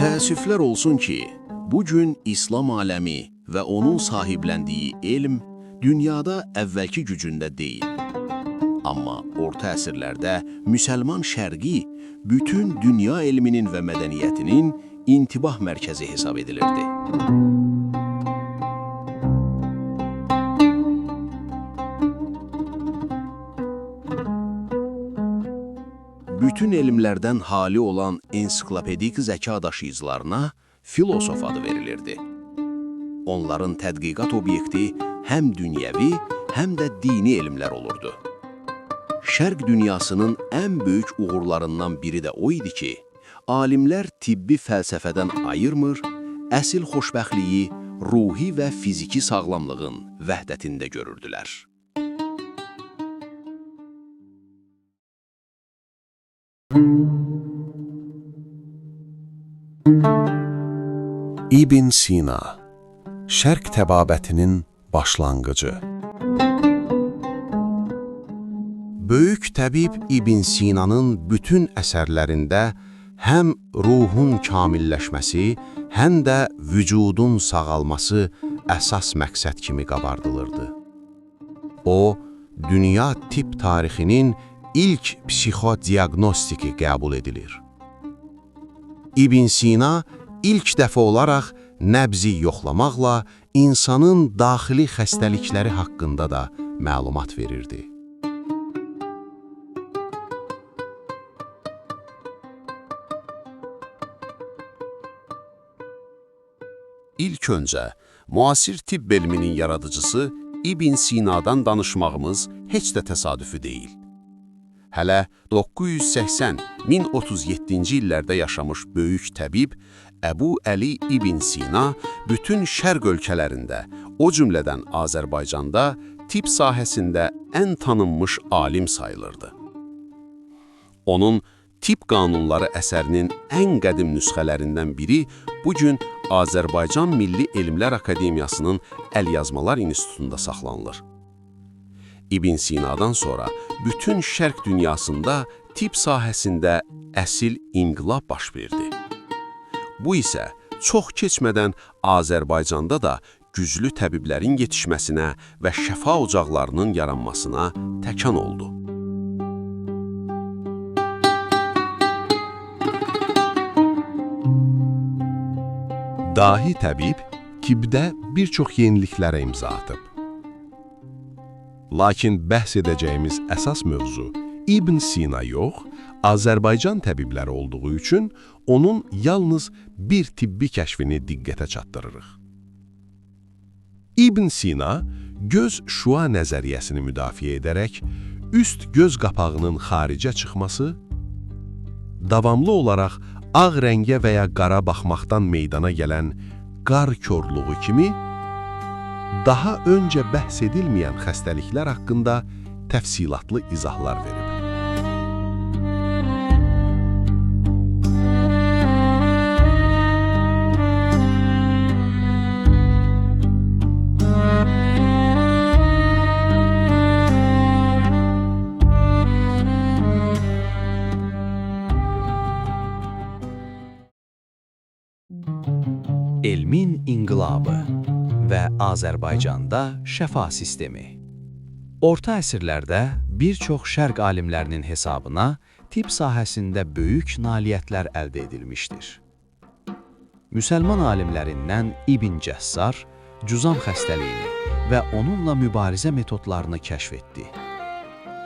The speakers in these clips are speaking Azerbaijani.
Təəssüflər olsun ki, bugün İslam aləmi və onun sahibləndiyi elm dünyada əvvəlki gücündə deyil. Amma orta əsrlərdə müsəlman şərqi bütün dünya elminin və mədəniyyətinin intibah mərkəzi hesab edilirdi. Bütün elmlərdən hali olan ensiklopedik zəka daşıyıcılarına filosof adı verilirdi. Onların tədqiqat obyekti həm dünyəvi, həm də dini elmlər olurdu. Şərq dünyasının ən böyük uğurlarından biri də o idi ki, alimlər tibbi fəlsəfədən ayırmır, əsl xoşbəxtliyi, ruhi və fiziki sağlamlığın vəhdətində görürdülər. İbn Sina, Şərq təbabətinin başlanğıcı. Böyük təbib İbn Sinanın bütün əsərlərində həm ruhun kamilləşməsi, həm də vücudun sağalması əsas məqsəd kimi qabardılırdı. O, dünya tibb tarixinin ilk psixodiaqnostiki qəbul edilir. İbn Sina ilk dəfə olaraq nəbzi yoxlamaqla insanın daxili xəstəlikləri haqqında da məlumat verirdi. İlk öncə, müasir tibb elminin yaradıcısı İbn Sinadan danışmağımız heç də təsadüfi deyil. Hələ 980-1037-ci illərdə yaşamış böyük təbib Əbu Əli İbn Sina bütün şərq ölkələrində, o cümlədən Azərbaycanda tibb sahəsində ən tanınmış alim sayılırdı. Onun Tibb Qanunları əsərinin ən qədim nüsxələrindən biri bugün Azərbaycan Milli Elmlər Akademiyasının Əlyazmalar İnstitutunda saxlanılır. İbn Sinadan sonra bütün şərq dünyasında tibb sahəsində əsil inqilab baş verdi. Bu isə çox keçmədən Azərbaycanda da güclü təbiblərin yetişməsinə və şəfa ocaqlarının yaranmasına təkan oldu. Dahi təbib tibbdə bir çox yeniliklərə imza atıb. Lakin bəhs edəcəyimiz əsas mövzu İbn Sina yox, Azərbaycan təbibləri olduğu üçün onun yalnız bir tibbi kəşfini diqqətə çatdırırıq. İbn Sina göz şua nəzəriyyəsini müdafiə edərək üst göz qapağının xaricə çıxması, davamlı olaraq ağ rəngə və ya qara baxmaqdan meydana gələn qar körluğu kimi daha öncə bəhs edilməyən xəstəliklər haqqında təfsilatlı izahlar verib. Elmin inqilabı və Azərbaycanda şəfa sistemi. Orta əsrlərdə bir çox şərq alimlərinin hesabına tibb sahəsində böyük nailiyyətlər əldə edilmişdir. Müsəlman alimlərindən İbn Cəssar cüzam xəstəliyini və onunla mübarizə metodlarını kəşf etdi.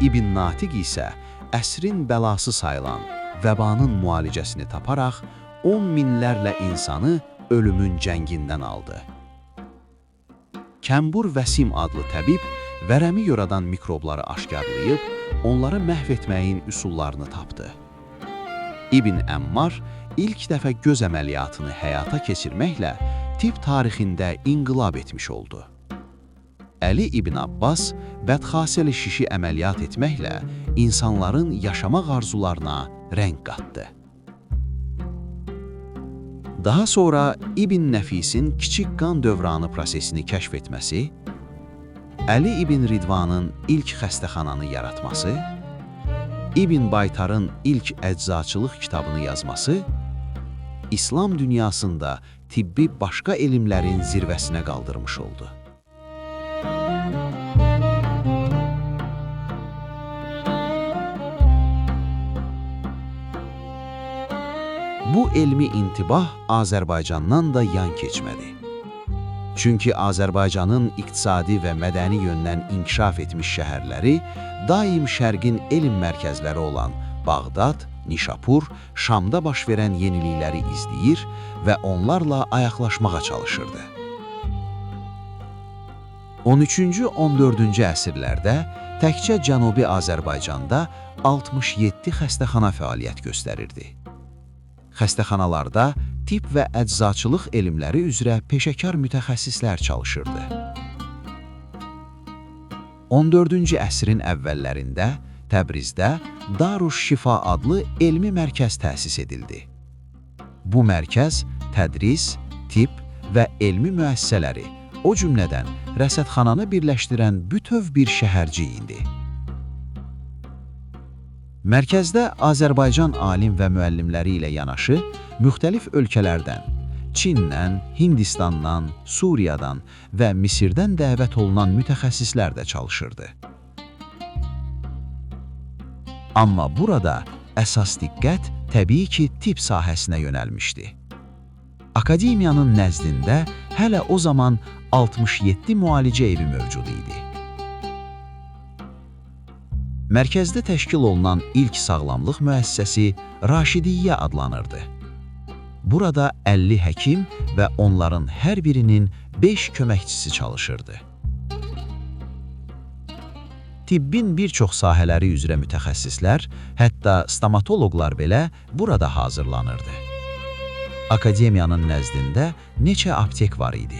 İbn Natiq isə əsrin bəlası sayılan vəbanın müalicəsini taparaq 10 minlərlə insanı ölümün cəngindən aldı. Kəmbur Vəsim adlı təbib vərəmi yoradan mikrobları aşkarlayıb, onları məhv etməyin üsullarını tapdı. İbn Əmmar ilk dəfə göz əməliyyatını həyata keçirməklə tibb tarixində inqilab etmiş oldu. Əli İbn Abbas bədxasəli şişi əməliyyat etməklə insanların yaşamaq arzularına rəng qatdı. Daha sonra İbn Nəfisin kiçik qan dövranı prosesini kəşf etməsi, Əli ibn Ridvanın ilk xəstəxananı yaratması, İbn Baytarın ilk əczaçılıq kitabını yazması, İslam dünyasında tibbi başqa elmlərin zirvəsinə qaldırmış oldu. Bu elmi intibah Azərbaycandan da yan keçmədi. Çünki Azərbaycanın iqtisadi və mədəni yöndən inkişaf etmiş şəhərləri daim Şərqin elm mərkəzləri olan Bağdad, Nişapur, Şamda baş verən yenilikləri izləyir və onlarla ayaqlaşmağa çalışırdı. 13-cü, 14-cü əsrlərdə təkcə Cənubi Azərbaycanda 67 xəstəxana fəaliyyət göstərirdi. Xəstəxanalarda tibb və əczaçılıq elmləri üzrə peşəkar mütəxəssislər çalışırdı. 14-cü əsrin əvvəllərində Təbrizdə Daruş-Şifa adlı elmi mərkəz təsis edildi. Bu mərkəz tədris, tibb və elmi müəssisələri, o cümlədən rəsədxananı birləşdirən bütöv bir şəhərcik idi. Mərkəzdə Azərbaycan alim və müəllimləri ilə yanaşı, müxtəlif ölkələrdən, Çindən, Hindistandan, Suriyadan və Misirdən dəvət olunan mütəxəssislər də çalışırdı. Amma burada əsas diqqət təbii ki, tibb sahəsinə yönəlmişdi. Akademiyanın nəzdində hələ o zaman 67 müalicə evi mövcud idi. Mərkəzdə təşkil olunan ilk sağlamlıq müəssisəsi Raşidiyyə adlanırdı. Burada 50 həkim və onların hər birinin 5 köməkçisi çalışırdı. Tibbin bir çox sahələri üzrə mütəxəssislər, hətta stomatoloqlar belə burada hazırlanırdı. Akademiyanın nəzdində neçə aptek var idi.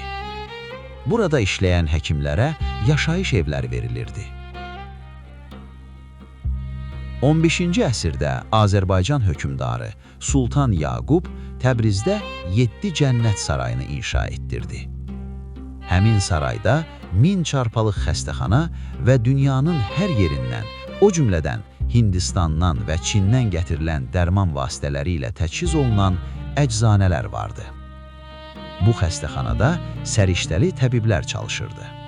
Burada işləyən həkimlərə yaşayış evləri verilirdi. 15-ci əsrdə Azərbaycan hökmdarı Sultan Yaqub Təbrizdə 7 cənnət sarayını inşa etdirdi. Həmin sarayda 1000 çarpalıq xəstəxana və dünyanın hər yerindən, o cümlədən Hindistandan və Çindən gətirilən dərman vasitələri ilə təchiz olunan eczanələr vardı. Bu xəstəxanada səriştəli təbiblər çalışırdı.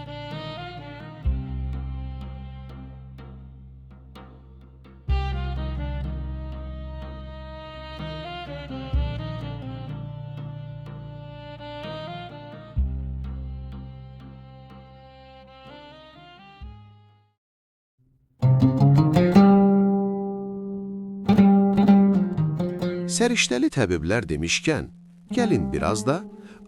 Səriştəli təbiblər demişkən, gəlin biraz da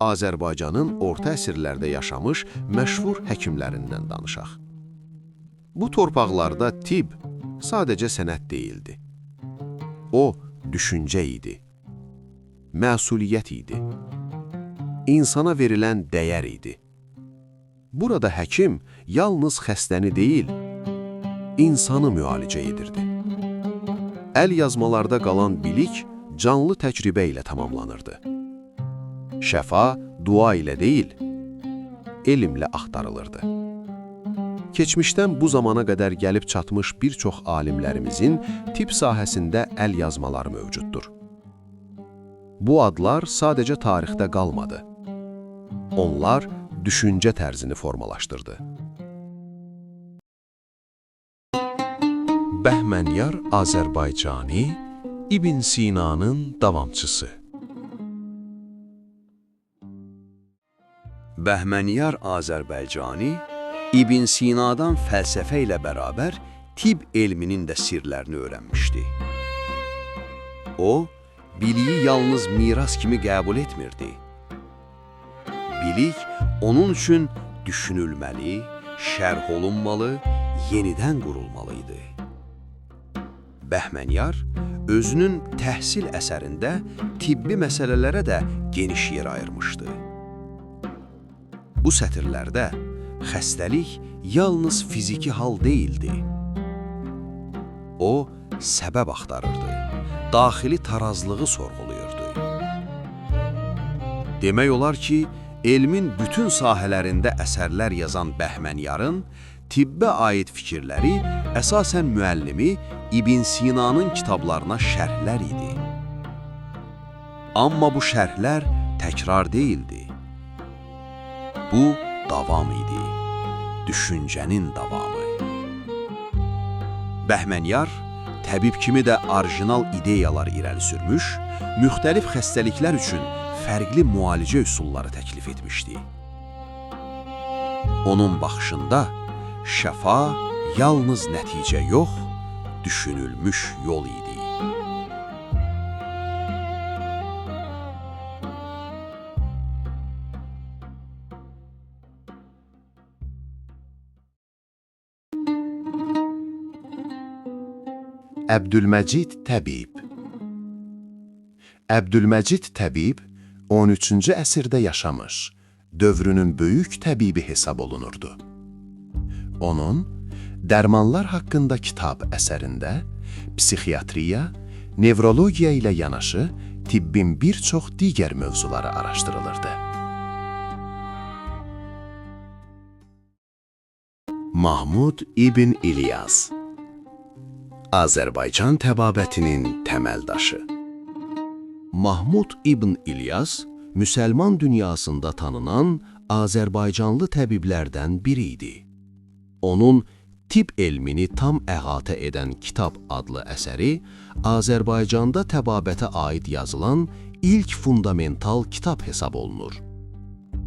Azərbaycanın orta əsrlərdə yaşamış məşhur həkimlərindən danışaq. Bu torpaqlarda tibb sadəcə sənət deyildi. O, düşüncə idi, məsuliyyət idi, insana verilən dəyər idi. Burada həkim yalnız xəstəni deyil, insanı müalicə edirdi. Əl yazmalarda qalan bilik canlı təcrübə ilə tamamlanırdı. Şəfa dua ilə deyil, elmlə axtarılırdı. Keçmişdən bu zamana qədər gəlib çatmış bir çox alimlərimizin tibb sahəsində əl yazmaları mövcuddur. Bu adlar sadəcə tarixdə qalmadı. Onlar düşüncə tərzini formalaşdırdı. Bəhmənyar Azərbaycani, İbn Sinanın davamçısı. Bəhmənyar Azərbaycani İbn Sinadan fəlsəfə ilə bərabər tibb elminin də sirlərini öyrənmişdi. O, biliyi yalnız miras kimi qəbul etmirdi. Bilik onun üçün düşünülməli, şərh olunmalı, yenidən qurulmalıydı. Bəhmənyar özünün təhsil əsərində tibbi məsələlərə də geniş yer ayırmışdı. Bu sətirlərdə xəstəlik yalnız fiziki hal deyildi. O, səbəb axtarırdı, daxili tarazlığı sorğuluyurdu. Demək olar ki, elmin bütün sahələrində əsərlər yazan Bəhmənyarın tibbə aid fikirləri əsasən müəllimi İbn Sinanın kitablarına şərhlər idi. Amma bu şərhlər təkrar deyildi. Bu, davam idi. Düşüncənin davamı. Bəhmənyar, təbib kimi də orijinal ideyalar irəli sürmüş, müxtəlif xəstəliklər üçün fərqli müalicə üsulları təklif etmişdi. Onun baxışında şəfa yalnız nəticə yox, düşünülmüş yol idi. Əbdülməcid Təbib. Əbdülməcid Təbib 13-cü əsrdə yaşamış, dövrünün böyük təbibi hesab olunurdu. Onun Dərmanlar haqqında kitab əsərində psixiatriya, nevrologiya ilə yanaşı tibbin bir çox digər mövzuları araşdırılırdı. Mahmud İbn İlyas, Azərbaycan təbabətinin təməldaşı. Mahmud İbn İlyas müsəlman dünyasında tanınan Azərbaycanlı təbiblərdən biri idi. Onun tibb elmini tam əhatə edən Kitab adlı əsəri Azərbaycanda təbabətə aid yazılan ilk fundamental kitab hesab olunur.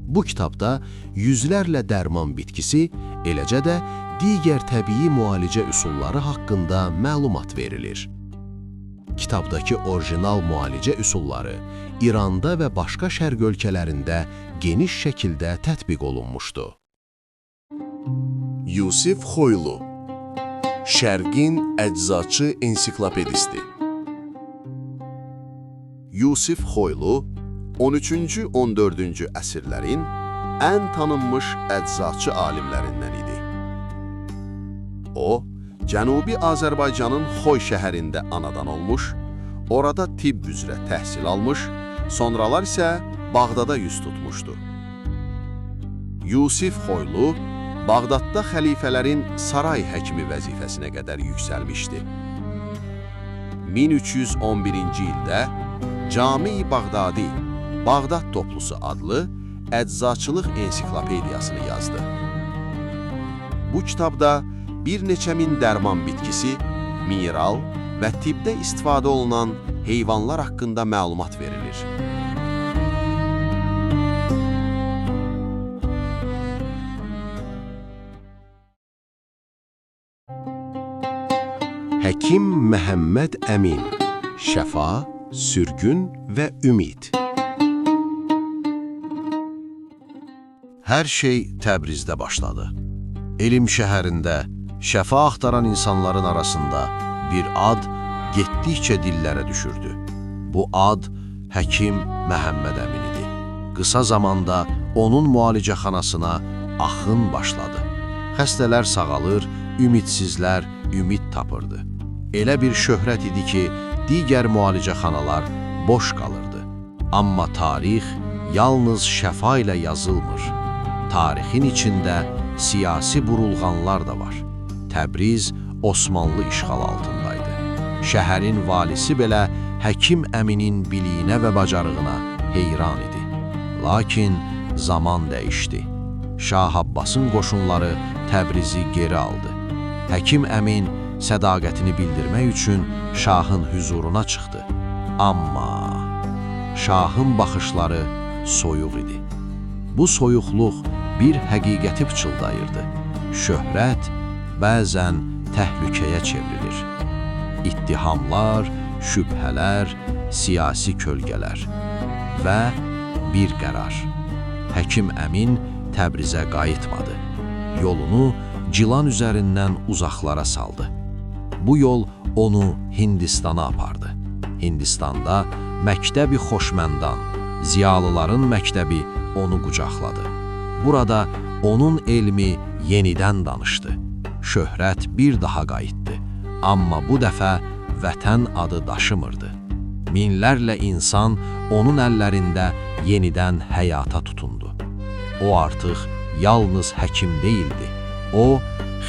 Bu kitabda yüzlərlə dərman bitkisi, eləcə də digər təbii müalicə üsulları haqqında məlumat verilir. Kitabdakı orijinal müalicə üsulları İranda və başqa şərq ölkələrində geniş şəkildə tətbiq olunmuşdu. Yusif Xoylu, Şərqin əczaçı ensiklopedisti. Yusif Xoylu 13-cü-14-cü əsrlərin ən tanınmış əczaçı alimlərindən idi. O, Cənubi Azərbaycanın Xoy şəhərində anadan olmuş, orada tibb üzrə təhsil almış, sonralar isə Bağdada yüz tutmuşdu. Yusif Xoylu, Bağdadda xəlifələrin saray həkimi vəzifəsinə qədər yüksəlmişdi. 1311-ci ildə Cami-i Bağdadi, Bağdad Toplusu adlı əczaçılıq ensiklopediyasını yazdı. Bu kitabda bir neçə min dərman bitkisi, mineral və tibbdə istifadə olunan heyvanlar haqqında məlumat verilir. Həkim Məhəmməd Əmin, Şəfa, Sürgün və Ümid. Hər şey Təbrizdə başladı. Elm şəhərində şəfa axtaran insanların arasında bir ad getdikcə dillərə düşürdü. Bu ad Həkim Məhəmməd Əmin idi. Qısa zamanda onun müalicəxanasına axın başladı. Xəstələr sağalır, ümidsizlər ümid tapırdı. Elə bir şöhrət idi ki, digər müalicəxanalar boş qalırdı. Amma tarix yalnız şəfa ilə yazılmır. Tarixin içində siyasi burulğanlar da var. Təbriz Osmanlı işğal altındaydı. Şəhərin valisi belə Həkim Əminin biliyinə və bacarığına heyran idi. Lakin zaman dəyişdi. Şah Abbasın qoşunları Təbrizi geri aldı. Həkim Əmin sədaqətini bildirmək üçün şahın hüzuruna çıxdı. Amma şahın baxışları soyuq idi. Bu soyuqluq bir həqiqəti pıçıldayırdı. Şöhrət bəzən təhlükəyə çevrilir. İttihamlar, şübhələr, siyasi kölgələr və bir qərar. Həkim Əmin Təbrizə qayıtmadı. Yolunu Cilan üzərindən uzaqlara saldı. Bu yol onu Hindistana apardı. Hindistanda Məktəbi Xoşməndan, ziyalıların məktəbi onu qucaqladı. Burada onun elmi yenidən danışdı. Şöhrət bir daha qayıtdı. Amma bu dəfə vətən adı daşımırdı. Minlərlə insan onun əllərində yenidən həyata tutundu. o artıq yalnız həkim deyildi. O,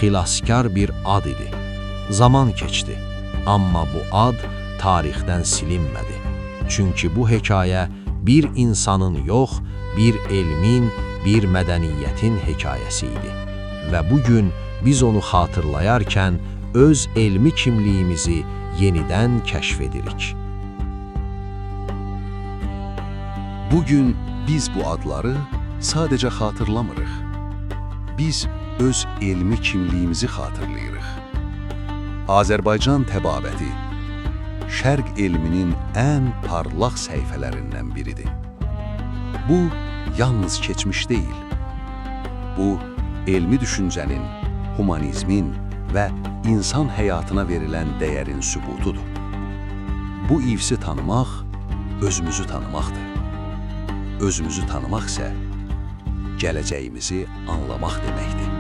xilaskar bir ad idi. Zaman keçdi, amma bu ad tarixdən silinmədi. Çünki bu hekayə bir insanın yox, bir elmin, bir mədəniyyətin hekayəsi idi. Və bugün biz onu xatırlayarkən öz elmi kimliyimizi yenidən kəşf edirik. Bugün biz bu adları sadəcə xatırlamırıq. Biz öz elmi kimliyimizi xatırlayırıq. Azərbaycan təbabəti Şərq elminin ən parlaq səhifələrindən biridir. Bu, yalnız keçmiş deyil. Bu, elmi düşüncənin, humanizmin və insan həyatına verilən dəyərin sübutudur. Bu ivsi tanımaq, özümüzü tanımaqdır. Özümüzü tanımaq isə gələcəyimizi anlamaq deməkdir.